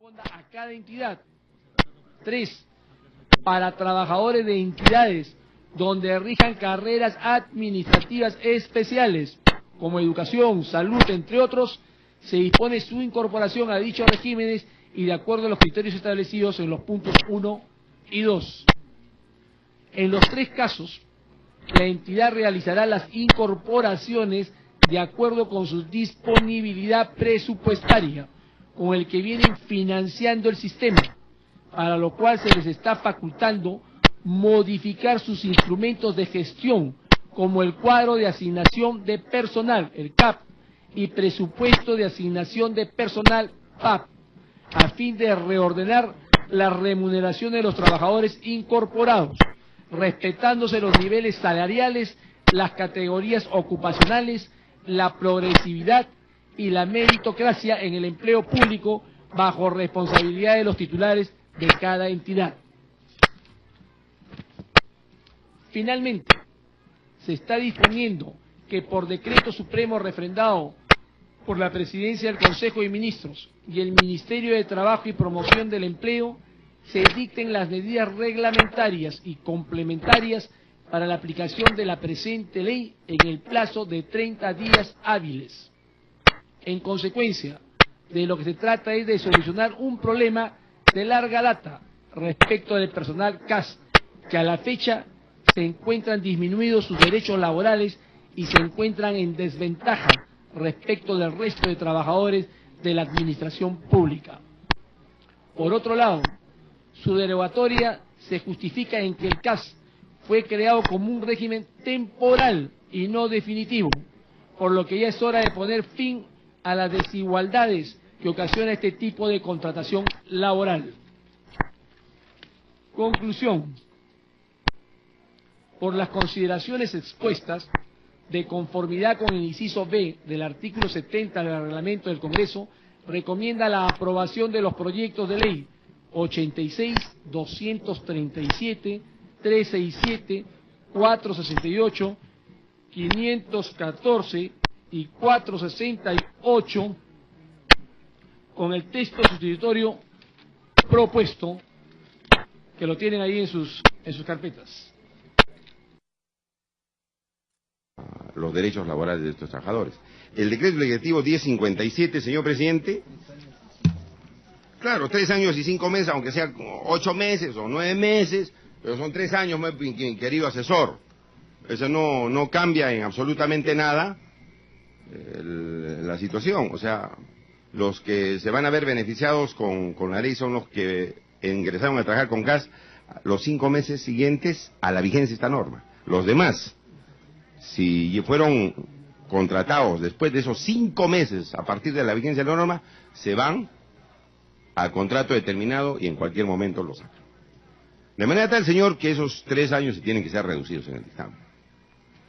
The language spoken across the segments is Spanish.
a cada entidad. 3. Para trabajadores de entidades donde rijan carreras administrativas especiales, como educación, salud, entre otros, se dispone su incorporación a dichos regímenes y de acuerdo a los criterios establecidos en los puntos 1 y 2. En los 3 casos, la entidad realizará las incorporaciones de acuerdo con su disponibilidad presupuestaria, con el que vienen financiando el sistema, para lo cual se les está facultando modificar sus instrumentos de gestión, como el cuadro de asignación de personal, el CAP, y presupuesto de asignación de personal, PAP, a fin de reordenar la remuneración de los trabajadores incorporados, respetándose los niveles salariales, las categorías ocupacionales, la progresividad y la meritocracia en el empleo público bajo responsabilidad de los titulares de cada entidad. Finalmente, se está disponiendo que por decreto supremo refrendado por la Presidencia del Consejo de Ministros y el Ministerio de Trabajo y Promoción del Empleo se dicten las medidas reglamentarias y complementarias para la aplicación de la presente ley en el plazo de 30 días hábiles. En consecuencia, de lo que se trata es de solucionar un problema de larga data respecto del personal CAS, que a la fecha se encuentran disminuidos sus derechos laborales y se encuentran en desventaja respecto del resto de trabajadores de la administración pública. Por otro lado, su derogatoria se justifica en que el CAS fue creado como un régimen temporal y no definitivo, por lo que ya es hora de poner fin a las desigualdades que ocasiona este tipo de contratación laboral. Conclusión. Por las consideraciones expuestas, de conformidad con el inciso B del artículo 70 del Reglamento del Congreso, recomienda la aprobación de los proyectos de ley 86, 237, 367, 468, 514 y 468 con el texto sustitutorio propuesto, que lo tienen ahí en sus carpetas. Los derechos laborales de estos trabajadores. El decreto legislativo 1057, señor presidente, claro, 3 años y 5 meses, aunque sea 8 meses o 9 meses, pero son 3 años, mi querido asesor. Eso no cambia en absolutamente nada la situación. O sea, los que se van a ver beneficiados con la ley son los que ingresaron a trabajar con CAS los 5 meses siguientes a la vigencia de esta norma. Los demás, si fueron contratados después de esos 5 meses a partir de la vigencia de la norma, se van al contrato determinado y en cualquier momento lo sacan. De manera tal, señor, que esos 3 años se tienen que ser reducidos en el dictamen.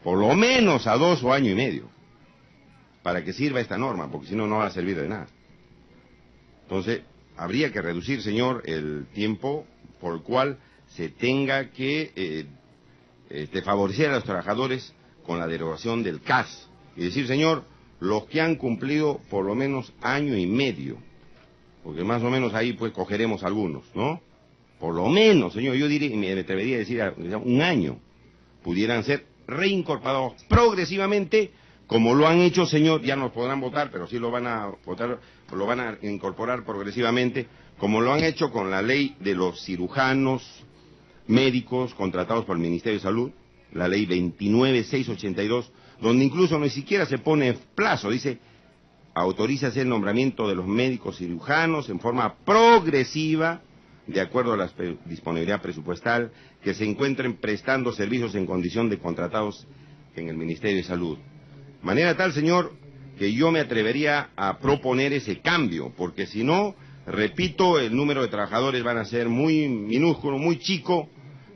Por lo menos a 2 o año y medio, para que sirva esta norma, porque si no, no va a servir de nada. Entonces, habría que reducir, señor, el tiempo por el cual se tenga que favorecer a los trabajadores con la derogación del CAS. Y decir, señor, los que han cumplido por lo menos año y medio, porque más o menos ahí pues cogeremos algunos, ¿no? Por lo menos, señor, yo diría, me atrevería a decir, un año, pudieran ser reincorporados progresivamente, como lo han hecho, señor, ya nos podrán votar, pero sí lo van a votar, lo van a incorporar progresivamente, como lo han hecho con la ley de los cirujanos médicos contratados por el Ministerio de Salud, la ley 29682, donde incluso ni siquiera se pone plazo, dice, autorízase el nombramiento de los médicos cirujanos en forma progresiva, de acuerdo a la disponibilidad presupuestal, que se encuentren prestando servicios en condición de contratados en el Ministerio de Salud. De manera tal, señor, que yo me atrevería a proponer ese cambio, porque si no, repito, el número de trabajadores van a ser muy minúsculo, muy chico,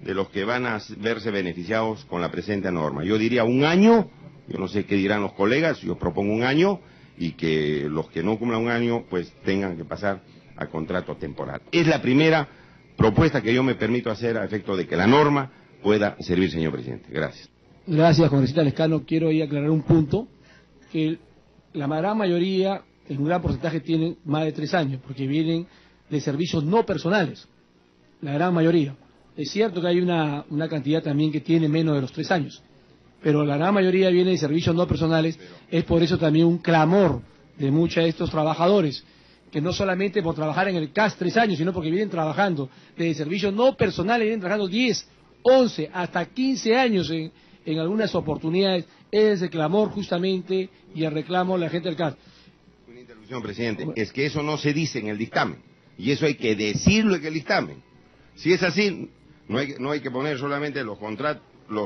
de los que van a verse beneficiados con la presente norma. Yo diría 1 año, yo no sé qué dirán los colegas, yo propongo 1 año, y que los que no cumplan 1 año, pues tengan que pasar a contrato temporal. Es la primera propuesta que yo me permito hacer a efecto de que la norma pueda servir, señor presidente. Gracias. Gracias, congresista Lescano. Quiero ahí aclarar un punto, que la gran mayoría, en un gran porcentaje, tienen más de 3 años, porque vienen de servicios no personales, la gran mayoría. Es cierto que hay una cantidad también que tiene menos de los 3 años, pero la gran mayoría viene de servicios no personales. Es por eso también un clamor de muchos de estos trabajadores, que no solamente por trabajar en el CAS 3 años, sino porque vienen trabajando de servicios no personales, vienen trabajando 10, 11, hasta 15 años en algunas oportunidades. Es el clamor justamente y el reclamo de la gente del CAS. Una interrupción, presidente. Es que eso no se dice en el dictamen, y eso hay que decirlo en el dictamen. Si es así, no hay que poner solamente los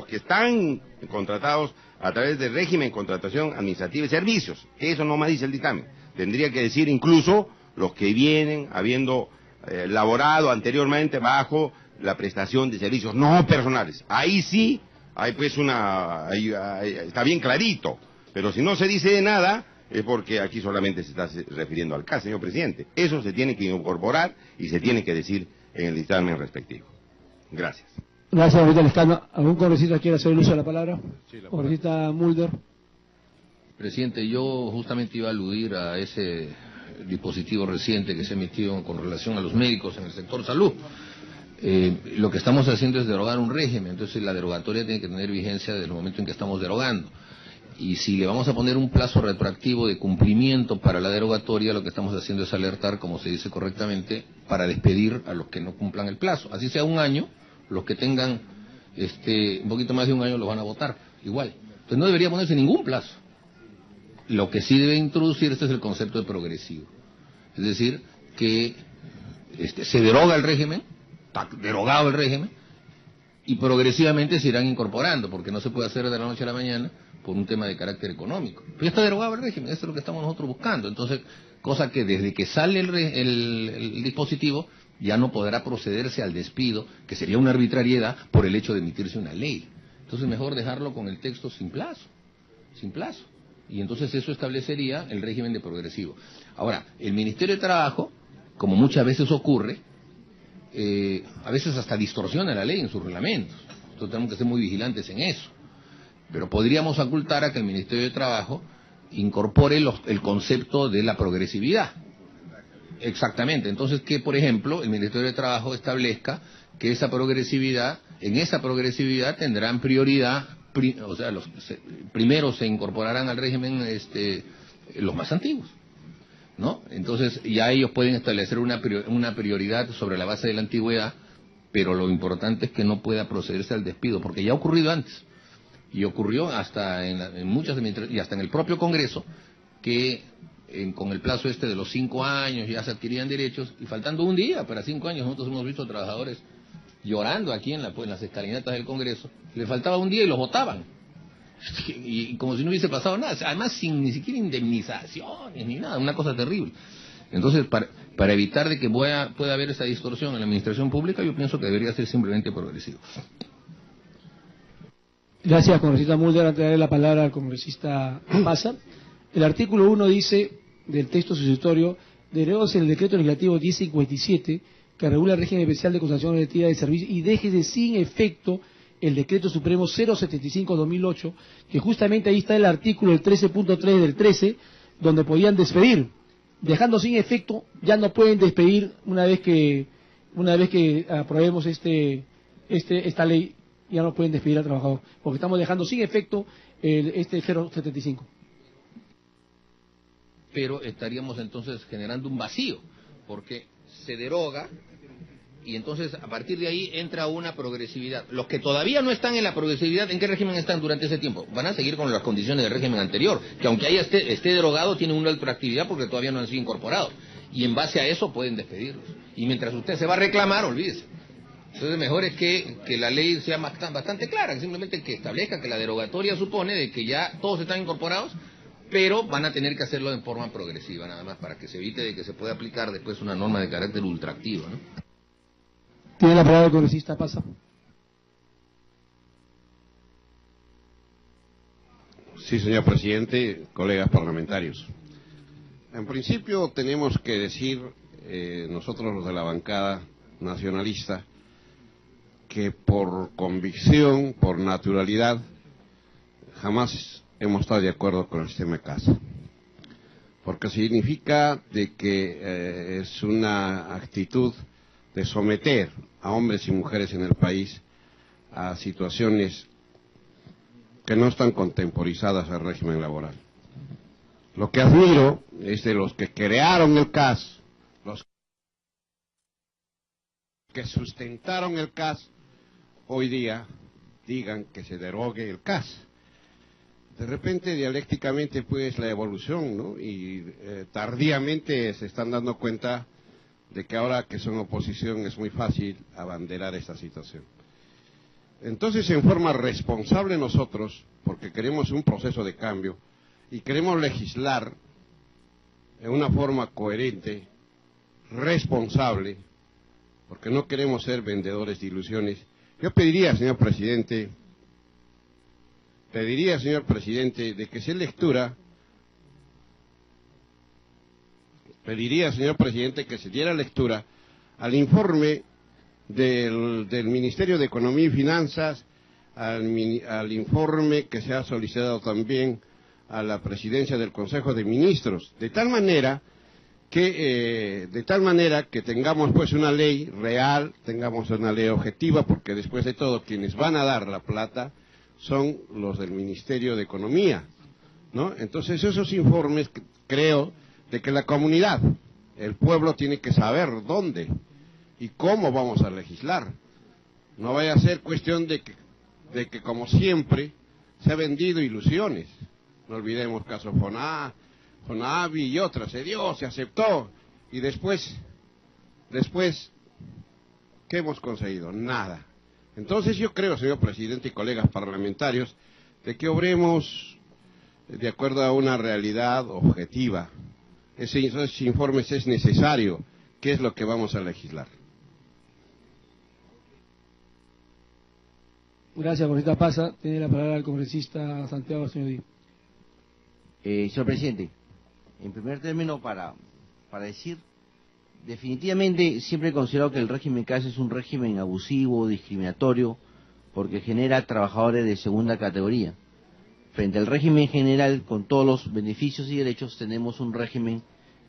que están contratados a través del régimen de contratación administrativa y servicios. Eso no más dice el dictamen. Tendría que decir incluso los que vienen habiendo laborado anteriormente bajo la prestación de servicios no personales. Ahí sí, hay pues está bien clarito. Pero si no se dice nada, es porque aquí solamente se está refiriendo al CAS, señor presidente. Eso se tiene que incorporar y se tiene que decir en el dictamen respectivo. Gracias. Gracias, ahorita Lescano. ¿Algún congresista quiere hacer el uso de la palabra? Sí, congresista Mulder. Presidente, yo justamente iba a aludir a ese dispositivo reciente que se emitió con relación a los médicos en el sector salud. Lo que estamos haciendo es derogar un régimen, entonces la derogatoria tiene que tener vigencia desde el momento en que estamos derogando. Y si le vamos a poner un plazo retroactivo de cumplimiento para la derogatoria, lo que estamos haciendo es alertar, como se dice correctamente, para despedir a los que no cumplan el plazo. Así sea un año, los que tengan un poquito más de un año los van a votar, igual. Entonces no debería ponerse ningún plazo. Lo que sí debe introducirse es el concepto de progresivo. Es decir, que se deroga el régimen, está derogado el régimen, y progresivamente se irán incorporando, porque no se puede hacer de la noche a la mañana por un tema de carácter económico. Pero ya está derogado el régimen, eso es lo que estamos nosotros buscando. Entonces, cosa que desde que sale el dispositivo, ya no podrá procederse al despido, que sería una arbitrariedad por el hecho de emitirse una ley. Entonces, mejor dejarlo con el texto sin plazo. Y entonces eso establecería el régimen de progresivo. Ahora, el Ministerio de Trabajo, como muchas veces ocurre, a veces hasta distorsiona la ley en sus reglamentos. Entonces tenemos que ser muy vigilantes en eso. Pero podríamos facultar a que el Ministerio de Trabajo incorpore el concepto de la progresividad. Exactamente. Entonces, que por ejemplo, el Ministerio de Trabajo establezca que en esa progresividad tendrán prioridad, o sea, primero se incorporarán al régimen los más antiguos, ¿no? Entonces, ya ellos pueden establecer una prioridad sobre la base de la antigüedad, pero lo importante es que no pueda procederse al despido, porque ya ha ocurrido antes. Y ocurrió hasta en muchas y hasta en el propio Congreso, que con el plazo de los 5 años ya se adquirían derechos, y faltando un día para 5 años, nosotros hemos visto trabajadores llorando aquí en las escalinatas del Congreso, le faltaba un día y los votaban, y como si no hubiese pasado nada, además sin ni siquiera indemnizaciones ni nada, una cosa terrible. Entonces, para evitar de que pueda haber esa distorsión en la administración pública, yo pienso que debería ser simplemente progresivo. Gracias, congresista Mulder. Antes de darle la palabra al congresista Pasa, el artículo 1 dice, del texto sustitutorio, derogarse el decreto legislativo 1057, que regula el régimen especial de concesión colectiva de servicios, y déjese sin efecto el decreto supremo 075-2008, que justamente ahí está el artículo del 13.3 del 13, donde podían despedir. Dejando sin efecto, ya no pueden despedir una vez que aprobemos esta ley. Ya no pueden despedir al trabajador, porque estamos dejando sin efecto este 075. Pero estaríamos entonces generando un vacío, porque se deroga, y entonces a partir de ahí entra una progresividad. Los que todavía no están en la progresividad, ¿en qué régimen están durante ese tiempo? Van a seguir con las condiciones del régimen anterior, que aunque esté derogado, tienen una retroactividad porque todavía no han sido incorporados. Y en base a eso pueden despedirlos. Y mientras usted se va a reclamar, olvídese. Entonces mejor es que la ley sea bastante clara, simplemente que establezca que la derogatoria supone de que ya todos están incorporados, pero van a tener que hacerlo en forma progresiva, nada más, para que se evite de que se pueda aplicar después una norma de carácter ultraactivo, ¿no? Tiene la palabra el congresista Pasa. Sí, señor presidente, colegas parlamentarios. En principio tenemos que decir, nosotros los de la bancada nacionalista, que por convicción, por naturalidad, jamás hemos estado de acuerdo con el sistema de casa. porque significa de que es una actitud de someter a hombres y mujeres en el país a situaciones que no están contemporizadas al régimen laboral. Lo que admiro es de los que crearon el CAS, los que sustentaron el CAS, hoy día digan que se derogue el CAS. De repente, dialécticamente, pues, la evolución, ¿no? Y tardíamente se están dando cuenta de que ahora que son oposición es muy fácil abanderar esta situación. Entonces, en forma responsable nosotros, porque queremos un proceso de cambio y queremos legislar en una forma coherente, responsable, porque no queremos ser vendedores de ilusiones. Yo pediría, señor presidente, de que se lectura, que se diera lectura al informe del Ministerio de Economía y Finanzas, al informe que se ha solicitado también a la presidencia del Consejo de Ministros, de tal manera que tengamos pues una ley real, tengamos una ley objetiva, porque después de todo quienes van a dar la plata son los del Ministerio de Economía, ¿no? Entonces esos informes, creo, de que la comunidad, el pueblo tiene que saber dónde y cómo vamos a legislar. No vaya a ser cuestión de que como siempre se ha vendido ilusiones. No olvidemos caso Fonavi y otras, se dio, se aceptó, y después, ¿qué hemos conseguido? Nada. Entonces yo creo, señor presidente y colegas parlamentarios, de que obremos de acuerdo a una realidad objetiva. Esos informes es necesario. ¿Qué es lo que vamos a legislar? Gracias, congresista Pasa. Tiene la palabra el congresista Santiago, señor Díaz. Señor presidente, en primer término para decir, definitivamente siempre he considerado que el régimen CAS es un régimen abusivo, discriminatorio, porque genera trabajadores de segunda categoría. Frente al régimen general, con todos los beneficios y derechos, tenemos un régimen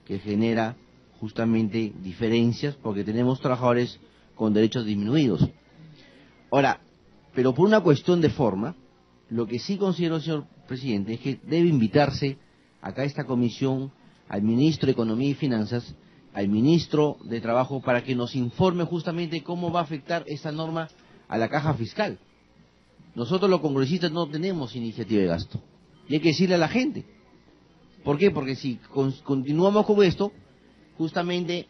que genera justamente diferencias, porque tenemos trabajadores con derechos disminuidos. Ahora, pero por una cuestión de forma, lo que sí considero, señor presidente, es que debe invitarse acá a esta comisión al ministro de Economía y Finanzas, al ministro de Trabajo, para que nos informe justamente cómo va a afectar esta norma a la caja fiscal. Nosotros los congresistas no tenemos iniciativa de gasto, y hay que decirle a la gente. ¿Por qué? Porque si continuamos con esto, justamente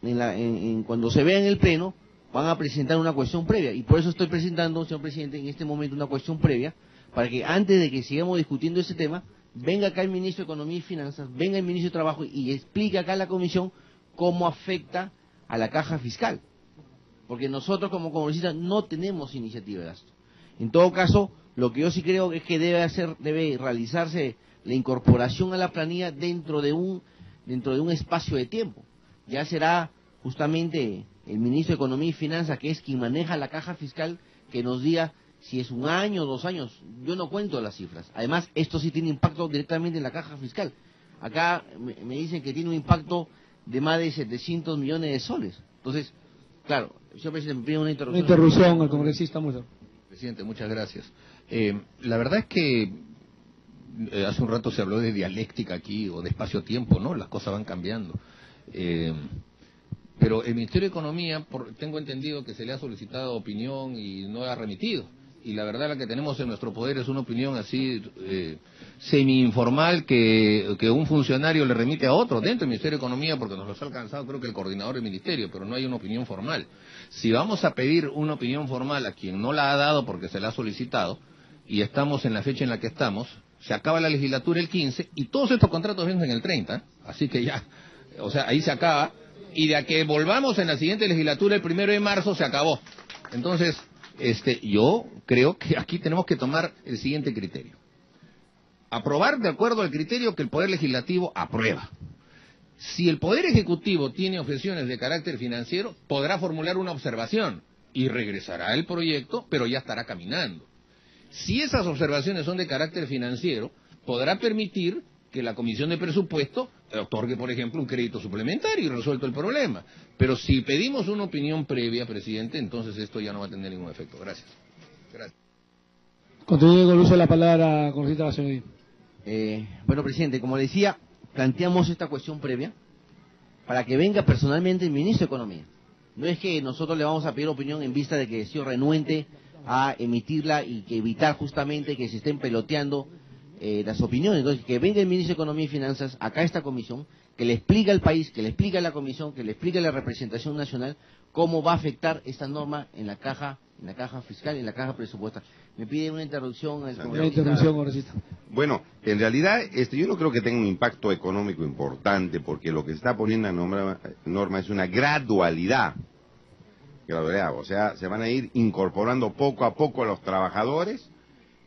cuando se vea en el Pleno, van a presentar una cuestión previa, y por eso estoy presentando, señor presidente, en este momento una cuestión previa, para que antes de que sigamos discutiendo ese tema, venga acá el ministro de Economía y Finanzas, venga el ministro de Trabajo y explique acá a la comisión cómo afecta a la caja fiscal. Porque nosotros como congresistas no tenemos iniciativa de gasto. En todo caso, lo que yo sí creo es que debe realizarse la incorporación a la planilla dentro de un espacio de tiempo. Ya será justamente el ministro de Economía y Finanzas, que es quien maneja la caja fiscal, que nos diga si es 1 año o 2 años. Yo no cuento las cifras. Además, esto sí tiene impacto directamente en la caja fiscal. Acá me dicen que tiene un impacto de más de 700 millones de soles. Entonces, claro, señor presidente, me pide una interrupción. Una interrupción al congresista Musa. Presidente, muchas gracias. La verdad es que hace un rato se habló de dialéctica aquí, o de espacio-tiempo, ¿no? Las cosas van cambiando. Pero el Ministerio de Economía, tengo entendido que se le ha solicitado opinión y no ha remitido. Y la verdad, la que tenemos en nuestro poder es una opinión así semi-informal que un funcionario le remite a otro dentro del Ministerio de Economía, porque nos los ha alcanzado creo que el coordinador del ministerio, pero no hay una opinión formal. Si vamos a pedir una opinión formal a quien no la ha dado porque se la ha solicitado, y estamos en la fecha en la que estamos, se acaba la legislatura el 15 y todos estos contratos vencen el 30, así que ya, o sea, ahí se acaba, y de a que volvamos en la siguiente legislatura el 1 de marzo se acabó. Entonces, yo creo que aquí tenemos que tomar el siguiente criterio. Aprobar de acuerdo al criterio que el Poder Legislativo aprueba. Si el Poder Ejecutivo tiene objeciones de carácter financiero, podrá formular una observación y regresará el proyecto, pero ya estará caminando. Si esas observaciones son de carácter financiero, podrá permitir que la Comisión de Presupuesto otorgue, por ejemplo, un crédito suplementario y resuelto el problema. Pero si pedimos una opinión previa, presidente, entonces esto ya no va a tener ningún efecto. Gracias. Gracias. Continúe con el uso de la palabra, congresista Gacioní. Bueno, presidente, como le decía, planteamos esta cuestión previa para que venga personalmente el ministro de Economía. No es que nosotros le vamos a pedir opinión en vista de que ha sido renuente a emitirla y que evitar justamente que se estén peloteando las opiniones. Entonces, que venga el ministro de Economía y Finanzas acá a esta comisión, que le explique al país, que le explique a la comisión, que le explique a la representación nacional cómo va a afectar esta norma en la caja fiscal, en la caja presupuestaria. Me pide una interrupción. Una interrupción, congresista. Bueno, en realidad yo no creo que tenga un impacto económico importante, porque lo que se está poniendo en la norma es una gradualidad. O sea, se van a ir incorporando poco a poco a los trabajadores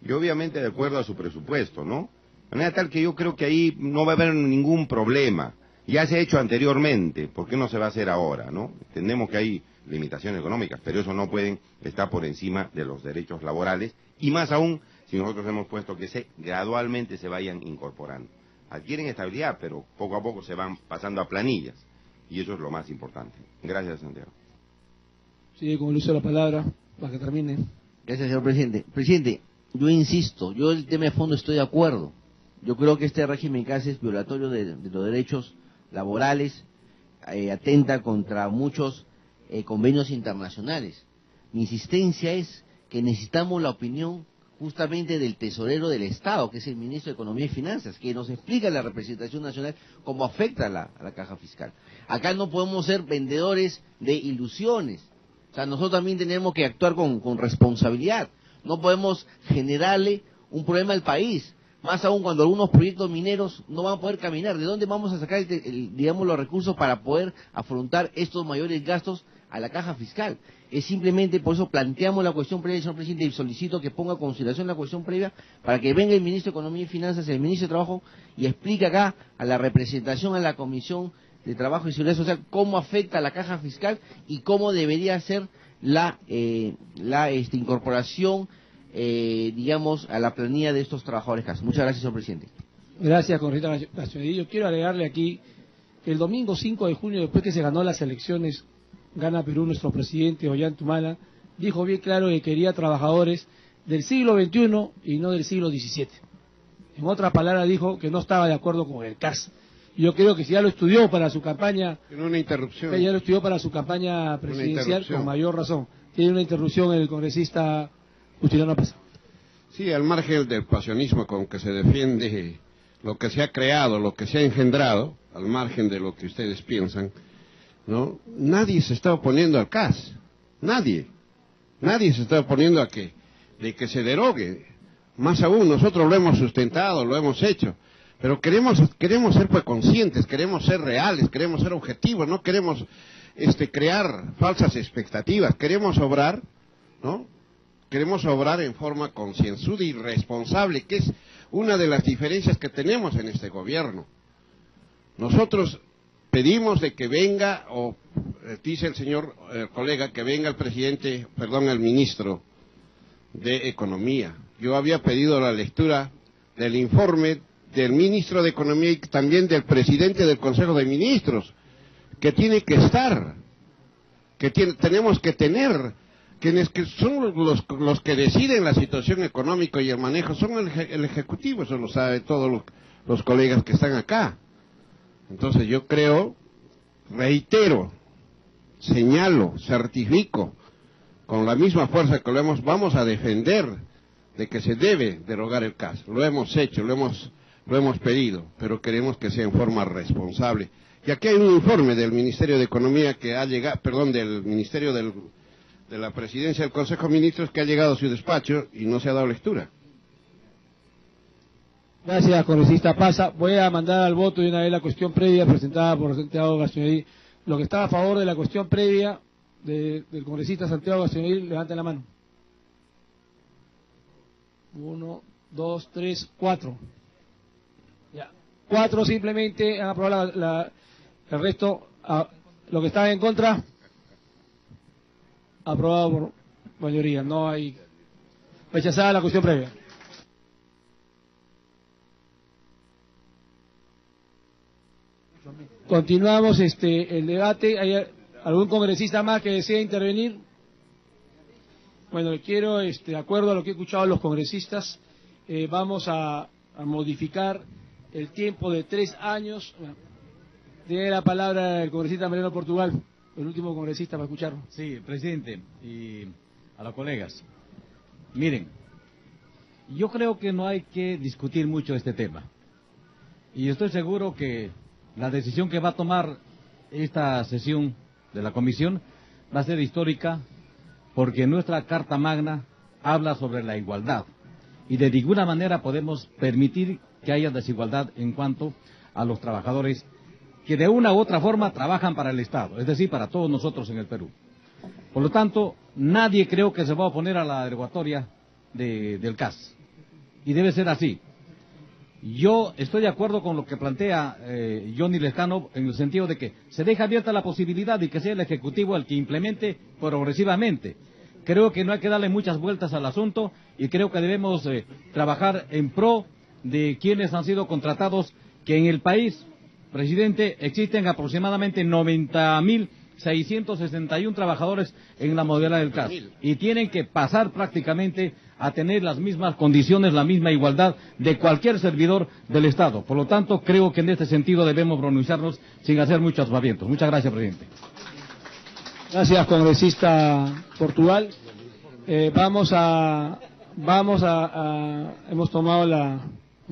y obviamente de acuerdo a su presupuesto, ¿no? De manera tal que yo creo que ahí no va a haber ningún problema. Ya se ha hecho anteriormente, ¿por qué no se va a hacer ahora, no? Entendemos que hay limitaciones económicas, pero eso no pueden estar por encima de los derechos laborales, y más aún si nosotros hemos puesto que gradualmente se vayan incorporando. Adquieren estabilidad, pero poco a poco se van pasando a planillas, y eso es lo más importante. Gracias, Santiago. Sigue con el uso de la palabra, para que termine. Gracias, señor presidente. Presidente, yo insisto, yo el tema de fondo estoy de acuerdo. Yo creo que este régimen casi es violatorio de los derechos laborales, atenta contra muchos convenios internacionales. Mi insistencia es que necesitamos la opinión justamente del tesorero del Estado, que es el ministro de Economía y Finanzas, que nos explica la representación nacional cómo afecta a la caja fiscal. Acá no podemos ser vendedores de ilusiones. O sea, nosotros también tenemos que actuar con responsabilidad. No podemos generarle un problema al país. Más aún cuando algunos proyectos mineros no van a poder caminar. ¿De dónde vamos a sacar, digamos, los recursos para poder afrontar estos mayores gastos a la caja fiscal? Es simplemente por eso planteamos la cuestión previa, señor presidente, y solicito que ponga a consideración la cuestión previa para que venga el ministro de Economía y Finanzas, el ministro de Trabajo, y explique acá a la representación, a la Comisión de Trabajo y Seguridad Social, cómo afecta a la caja fiscal y cómo debería ser la incorporación, digamos, a la planilla de estos trabajadores CAS. Muchas gracias, señor presidente. Gracias, congresista Gacioní. Yo quiero agregarle aquí que el domingo 5 de junio, después que se ganó las elecciones, gana Perú, nuestro presidente Ollanta dijo bien claro que quería trabajadores del siglo XXI y no del siglo XVII. En otras palabras, dijo que no estaba de acuerdo con el CAS. Yo creo que si ya lo estudió para su campaña, Tiene una interrupción. ya lo estudió para su campaña presidencial, con mayor razón. Tiene una interrupción el congresista Justiniano Pasa. Sí, al margen del pasionismo con que se defiende lo que se ha creado, lo que se ha engendrado, al margen de lo que ustedes piensan, ¿no? Nadie se está oponiendo al CAS. Nadie se está oponiendo a que se derogue. Más aún, nosotros lo hemos sustentado, lo hemos hecho. Pero queremos ser pues conscientes, queremos ser reales, queremos ser objetivos, no queremos crear falsas expectativas, queremos obrar, ¿no? Queremos obrar en forma concienzuda y responsable, que es una de las diferencias que tenemos en este gobierno. Nosotros pedimos de que venga, o dice el señor colega, que venga el ministro de Economía. Yo había pedido la lectura del informe del ministro de Economía y también del presidente del Consejo de Ministros, que tiene que estar, tenemos que tener, quienes que son los que deciden la situación económica y el manejo, son el Ejecutivo, eso lo saben todos los colegas que están acá. Entonces yo creo, reitero, señalo, certifico, con la misma fuerza que vamos a defender de que se debe derogar el CAS. Lo hemos hecho, lo hemos pedido, pero queremos que sea en forma responsable. Y aquí hay un informe del Ministerio de Economía que ha llegado, del Ministerio de la Presidencia del Consejo de Ministros, que ha llegado a su despacho y no se ha dado lectura. Gracias, congresista Pasa. Voy a mandar al voto de una vez la cuestión previa presentada por Santiago Gacioní. Lo que está a favor de la cuestión previa del congresista Santiago Gacioní, levanten la mano. 1, 2, 3, 4. Ya. 4 simplemente han aprobado el resto. Lo que está en contra, aprobado por mayoría. No hay rechazada la cuestión previa. Continuamos el debate. ¿Hay algún congresista más que desea intervenir? Bueno, quiero, de acuerdo a lo que he escuchado a los congresistas, vamos a modificar el tiempo de 3 años. Tiene la palabra el congresista Mariano Portugal, el último congresista para escucharlo. Sí, presidente, y a los colegas. Miren, yo creo que no hay que discutir mucho este tema. Y estoy seguro que la decisión que va a tomar esta sesión de la comisión va a ser histórica, porque nuestra Carta Magna habla sobre la igualdad. Y de ninguna manera podemos permitir que haya desigualdad en cuanto a los trabajadores que de una u otra forma trabajan para el Estado, es decir, para todos nosotros en el Perú. Por lo tanto, nadie creo que se va a oponer a la derogatoria del CAS. Y debe ser así. Yo estoy de acuerdo con lo que plantea Johnny Lescano en el sentido de que se deja abierta la posibilidad y que sea el Ejecutivo el que implemente progresivamente. Creo que no hay que darle muchas vueltas al asunto y creo que debemos trabajar en pro de quienes han sido contratados, que en el país, presidente, existen aproximadamente 90.661 trabajadores en la modalidad del CAS y tienen que pasar prácticamente a tener las mismas condiciones, la misma igualdad de cualquier servidor del Estado. Por lo tanto, creo que en este sentido debemos pronunciarnos sin hacer muchos aspavientos. Muchas gracias, presidente. Gracias, congresista Portugal. Hemos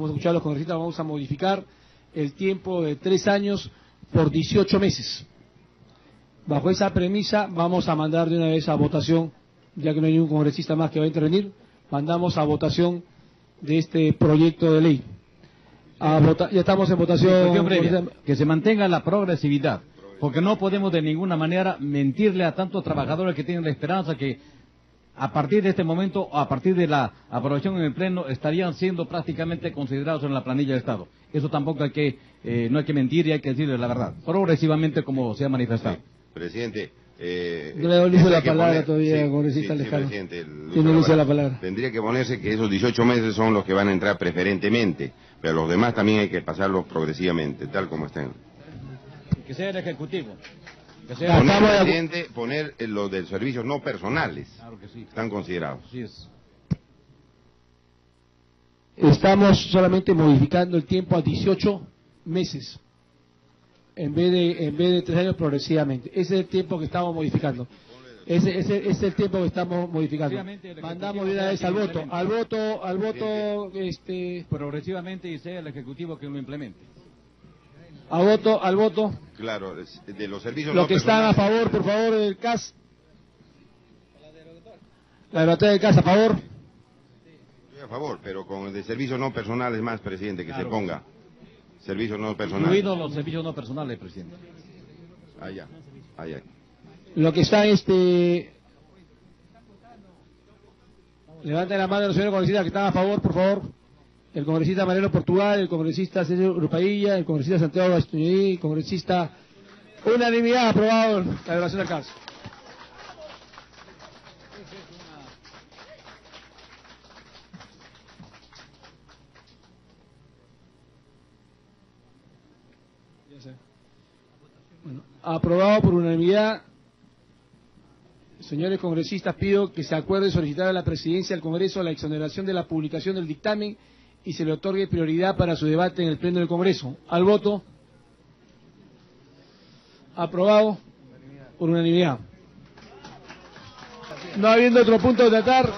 escuchado a los congresistas, vamos a modificar el tiempo de 3 años por 18 meses. Bajo esa premisa vamos a mandar de una vez a votación, ya que no hay ningún congresista más que va a intervenir, mandamos a votación de este proyecto de ley. Ya estamos en votación. Previa, que se mantenga la progresividad, porque no podemos de ninguna manera mentirle a tantos trabajadores que tienen la esperanza que a partir de este momento, o a partir de la aprobación en el Pleno, estarían siendo prácticamente considerados en la planilla del Estado. Eso tampoco no hay que mentir y hay que decirle la verdad, progresivamente como se ha manifestado. Sí, presidente. No le doy la palabra todavía, congresista Lescano. Tiene uso de la palabra. Tendría que ponerse que esos 18 meses son los que van a entrar preferentemente, pero los demás también hay que pasarlos progresivamente, tal como estén. Que sea el Ejecutivo. Poner los de servicios no personales. Claro que sí. Están considerados. Así es. Estamos solamente modificando el tiempo a 18 meses. En vez de 3 años progresivamente. Ese es el tiempo que estamos modificando. Ese es el tiempo que estamos modificando. Mandamos de una vez al voto. Progresivamente y sea el Ejecutivo que lo implemente. Al voto. Claro, de los servicios Los no que están a favor, por favor, del CAS. La derogatoria del CAS, a favor. Estoy a favor, pero con el de servicios no personales más, presidente, que claro, se ponga. Servicios no personales. Incluidos los servicios no personales, presidente. Allá. Lo que está levanten la mano los señores congresistas que están a favor, por favor. El congresista Mariano Portugal, el congresista César Urupailla, el congresista Santiago Bastuñedí, el congresista... Unanimidad, aprobado la derogación del CAS. Bueno, aprobado por unanimidad. Señores congresistas, pido que se acuerde solicitar a la Presidencia del Congreso la exoneración de la publicación del dictamen y se le otorgue prioridad para su debate en el Pleno del Congreso. Al voto. Aprobado por unanimidad. No habiendo otro punto de tratar,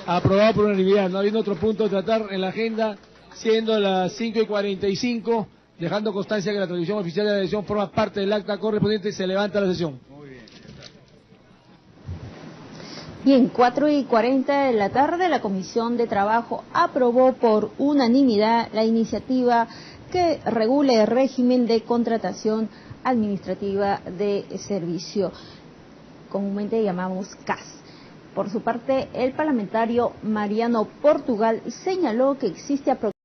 aprobado por unanimidad. No habiendo otro punto de tratar en la agenda, siendo las 5:45, dejando constancia que la transmisión oficial de la sesión forma parte del acta correspondiente, se levanta la sesión. Bien, 4:40 de la tarde, la Comisión de Trabajo aprobó por unanimidad la iniciativa que regule el régimen de contratación administrativa de servicio, comúnmente llamamos CAS. Por su parte, el parlamentario Mariano Portugal señaló que existe aproximadamente